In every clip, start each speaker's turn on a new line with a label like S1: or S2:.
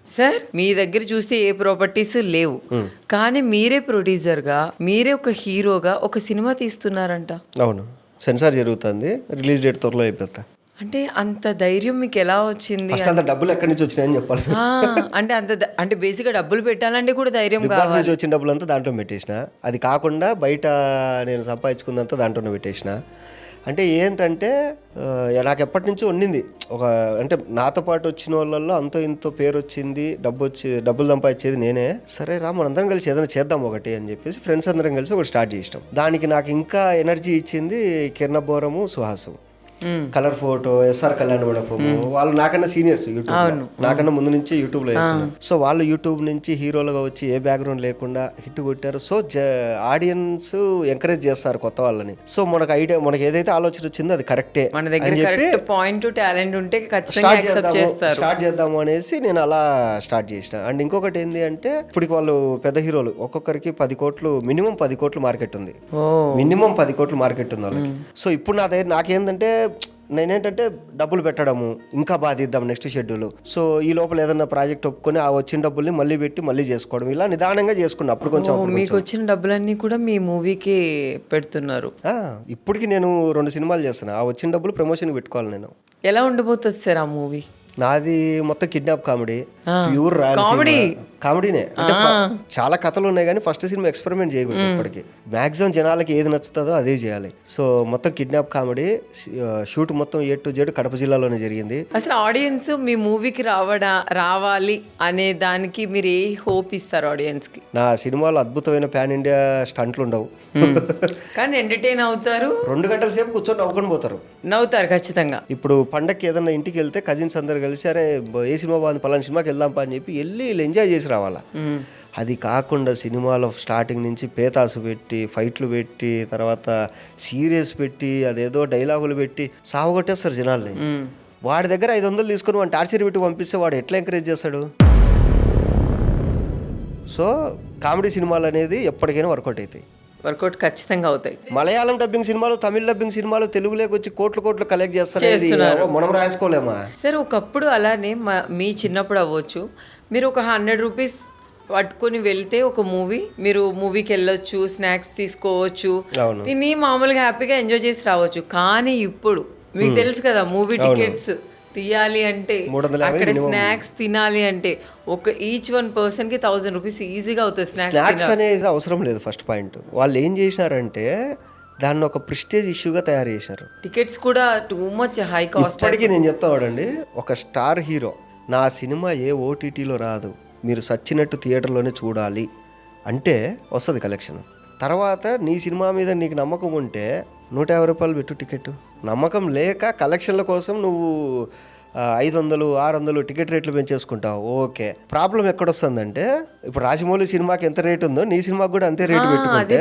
S1: Sir మీ దగ్గర చూస్తే ఏ properties లేవు, కానీ మీరే ప్రొడ్యూసర్గా, మీరే ఒక హీరోగా ఒక సినిమా తీస్తున్నారంట.
S2: అవును, సెన్సార్ జరుగుతుంది, రిలీజ్ డేట్ త్వరలో అయిపోతా.
S1: అంటే అంత ధైర్యం మీకు ఎలా వచ్చింది?
S2: ఫస్ట్ అంత డబ్బులు ఎక్కడి నుంచి వచ్చినాయని చెప్పాలి.
S1: అంటే అంటే బేసిక్గా డబ్బులు పెట్టాలంటే కూడా ధైర్యం
S2: బిగ్ బాస్
S1: కావాలి.
S2: నుంచి వచ్చిన డబ్బులు అంతా దాంట్లో పెట్టేసిన, అది కాకుండా బయట నేను సంపాదించుకుందంతా దాంట్లోనే పెట్టేసిన. అంటే ఏంటంటే నాకు ఎప్పటి నుంచో ఉండింది ఒక, అంటే నాతో పాటు వచ్చిన వాళ్ళల్లో అంతో ఇంతో పేరు వచ్చింది, డబ్బులు సంపాదించేది నేనే. సరే రా మనందరం కలిసి ఏదైనా చేద్దాం ఒకటి అని చెప్పేసి ఫ్రెండ్స్ అందరం కలిసి ఒకటి స్టార్ట్ చేసినాం. దానికి నాకు ఇంకా ఎనర్జీ ఇచ్చింది కిరణబోరము, సుహాసు, కలర్ ఫోటో, ఎస్ఆర్ కళ్యాణ మండపము. వాళ్ళు నాకన్నా సీనియర్స్ యూట్యూబ్, నాకన్నా ముందు నుంచి యూట్యూబ్ లో వేస్తున్నారు. సో వాళ్ళు యూట్యూబ్ నుంచి హీరోలుగా వచ్చి ఏ బ్యాక్గ్రౌండ్ లేకుండా హిట్ కొట్టారు. సో ఆడియన్స్ ఎంకరేజ్ చేస్తారు కొత్త వాళ్ళని. సో మనకు ఐడియా, మనకి ఏదైతే ఆలోచన వచ్చిందో అది కరెక్టే
S1: మన దగ్గర కరెక్ట్ పాయింట్ టాలెంట్ ఉంటే ఖచ్చితంగా యాక్సెప్ట్ చేస్తారు.
S2: స్టార్ట్ చేద్దాము అనేసి నేను అలా స్టార్ట్ చేసిన. అండ్ ఇంకొకటి ఏంటి అంటే ఇప్పుడు వాళ్ళు పెద్ద హీరోలు ఒక్కొక్కరికి 10 కోట్లు, మినిమం 10 కోట్లు మార్కెట్ ఉంది, మినిమం 10 కోట్లు మార్కెట్ ఉంది వాళ్ళకి. సో ఇప్పుడు నా దగ్గర నాకేంటంటే నేనేంటంటే డబ్బులు పెట్టడము, ఇంకా బాధిద్దాం నెక్స్ట్ షెడ్యూల్. సో ఈ లోపల ఏదైనా ప్రాజెక్ట్ ఒప్పుకొని ఆ వచ్చిన డబ్బుల్ని మళ్ళీ పెట్టి మళ్ళీ చేసుకోవడం, ఇలా నిదానంగా చేసుకున్నా. అప్పుడు కొంచెం
S1: మీకు వచ్చిన డబ్బులన్నీ కూడా మీ మూవీకి పెడుతున్నారు.
S2: ఇప్పటికి నేను 2 సినిమాలు చేస్తున్నా, ఆ వచ్చిన డబ్బులు ప్రమోషన్ పెట్టుకోవాలి నేను.
S1: ఎలా ఉండిపోతుంది సార్ ఆ మూవీ?
S2: నాది మొత్తం కిడ్నాప్ కామెడీ, ప్యూర్ కామెడీనే. అంటే చాలా కథలు ఉన్నాయి కానీ ఫస్ట్ సినిమా ఎక్స్పెరిమెంట్ చేయకూడదు. ఇప్పటికి మాక్సిమం జనాలకి ఏది నచ్చుతుందో అదే చేయాలి. సో మొత్తం కిడ్నాప్ కామెడీ, షూట్ మొత్తం A to Z కడప జిల్లాలోనే జరిగింది.
S1: అసలు ఆడియన్స్ మీ మూవీకి రావాలి అనే దానికి మీరు ఏ హోప్ ఇస్తారు ఆడియన్స్ కి?
S2: నా సినిమాలో అద్భుతమైన పాన్ ఇండియా స్టంట్లు ఉండవు,
S1: కానీ ఎంటర్టైన్ అవుతారు.
S2: 2 గంటల సేపు కూర్చొని నవ్వుకొని పోతారు.
S1: నవ్వుతారు ఖచ్చితంగా.
S2: ఇప్పుడు పండక్కి ఏదన్నా ఇంటికి వెళ్తే కజిన్స్ అందరు కలిసి అరే ఏ సినిమా బాగుంది, పలానా సినిమాకి వెళ్దాంపా అని చెప్పి వెళ్ళి ఎంజాయ్ చేసి రావాలా. అది కాకుండా సినిమాలో స్టార్టింగ్ నుంచి పేతాసు పెట్టి, ఫైట్లు పెట్టి, తర్వాత సీరియస్ పెట్టి, అదేదో డైలాగులు పెట్టి సావగొట్టేస్తారు జనాల్ని. వాడి దగ్గర 500 తీసుకుని వాడిని టార్చర్ పెట్టి పంపిస్తే వాడు ఎట్లా ఎంకరేజ్ చేస్తాడు? సో కామెడీ సినిమాలు అనేది ఎప్పటికైనా వర్కౌట్ అవుతాయి,
S1: వర్కౌట్ ఖచ్చితంగా అవుతాయి.
S2: మలయాళం డబ్బింగ్ సినిమాలు, తమిళ డబ్బింగ్ సినిమాలు తెలుగులోకి వచ్చి కోట్లు కలెక్ట్ చేస్తారు, మనం రాసుకోలేమా?
S1: సరే ఒకప్పుడు అలానే మీ చిన్నప్పుడు అవ్వచ్చు, మీరు ఒక 100 రూపీస్ పట్టుకొని వెళ్తే ఒక మీరు మూవీకి వెళ్ళొచ్చు, స్నాక్స్ తీసుకోవచ్చు, తిని మామూలుగా హ్యాపీగా ఎంజాయ్ చేసి రావచ్చు. కానీ ఇప్పుడు మీకు తెలుసు కదా, మూవీ టికెట్స్ తీయాలి అంటే, అక్కడ స్నాక్స్ తినాలి అంటే ఈచ్ 1 పర్సన్ కి 1000 రూపీస్ ఈజీగా అవుతుంది.
S2: స్నాక్స్ అనేది అవసరం లేదు. ఫస్ట్ పాయింట్, వాళ్ళు ఏం చేశారంటే దాన్ని ఒక ప్రెస్టేజ్ ఇష్యూగా తయారు చేశారు.
S1: టికెట్స్ కూడా టూ మచ్ హై కాస్ట్.
S2: ఇప్పటికీ నేను చెప్తా వాడండి, ఒక స్టార్ హీరో నా సినిమా ఏ ఓటీటీలో రాదు, మీరు సచ్చినట్టు థియేటర్లోనే చూడాలి అంటే వస్తుంది కలెక్షన్. తర్వాత నీ సినిమా మీద నీకు నమ్మకం ఉంటే 150 రూపాయలు పెట్టు టికెట్. నమ్మకం లేక కలెక్షన్ల కోసం నువ్వు 500, 600 టికెట్ రేట్లు పెంచేసుకుంటావు. ఓకే, ప్రాబ్లం ఎక్కడొస్తుందంటే ఇప్పుడు రాజమౌళి సినిమాకి ఎంత రేట్ ఉందో నీ సినిమాకి కూడా అంతే రేటు పెట్టుకుంటే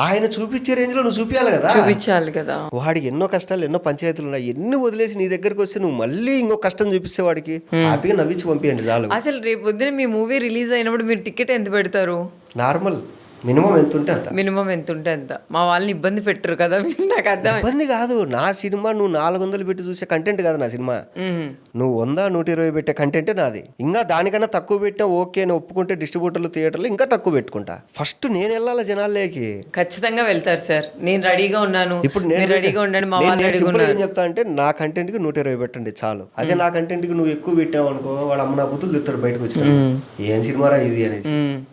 S2: ఆయన చూపించే రేంజ్ లో నువ్వు చూపించాలి కదా. వాడికి ఎన్నో కష్టాలు, ఎన్నో పంచాయతీలు ఉన్నాయి, ఎన్ని వదిలేసి నీ దగ్గరకు వస్తే నువ్వు మళ్ళీ ఇంకో కష్టం చూపిస్తే వాడికి హ్యాపీగా నవ్వించి పంపించండి చాలు.
S1: అసలు రేపు పొద్దున మీ మూవీ రిలీజ్ అయినప్పుడు మీరు టికెట్ ఎంత పెడతారు?
S2: నార్మల్ మినిమం ఎంత ఉంటే అంత. మా వాళ్ళని ఇబ్బంది పెట్టరు కదా మీరు? నాకు అర్థం. ఇబ్బంది కాదు, నా సినిమా నువ్వు 400 పెట్టి చూసే కంటెంట్ కాదు నా సినిమా. నువ్వు 100, 120 పెట్టే కంటెంటే నాది. ఇంకా దానికన్నా తక్కువ పెట్టా ఓకే అని ఒప్పుకుంటే డిస్ట్రిబ్యూటర్లు, థియేటర్లు ఇంకా తక్కువ పెట్టుకుంటా. ఫస్ట్ నేను వెళ్ళాలి జనాల్లోకి.
S1: ఖచ్చితంగా వెళ్తారు సార్, నేను రెడీగా ఉన్నాను. ఇప్పుడు నేను రెడీగా ఉండండి, మా వాళ్ళు
S2: ఏం చెప్తా అంటే నా కంటెంట్ కి 120 పెట్టండి చాలు. అదే నా కంటెంట్ కి నువ్వు ఎక్కువ పెట్టావు అనుకో, వాడు అమ్మ నా బుద్ధులు తిడతారు బయటకు వచ్చిన, ఏం సినిమారా ఇది అనేసి.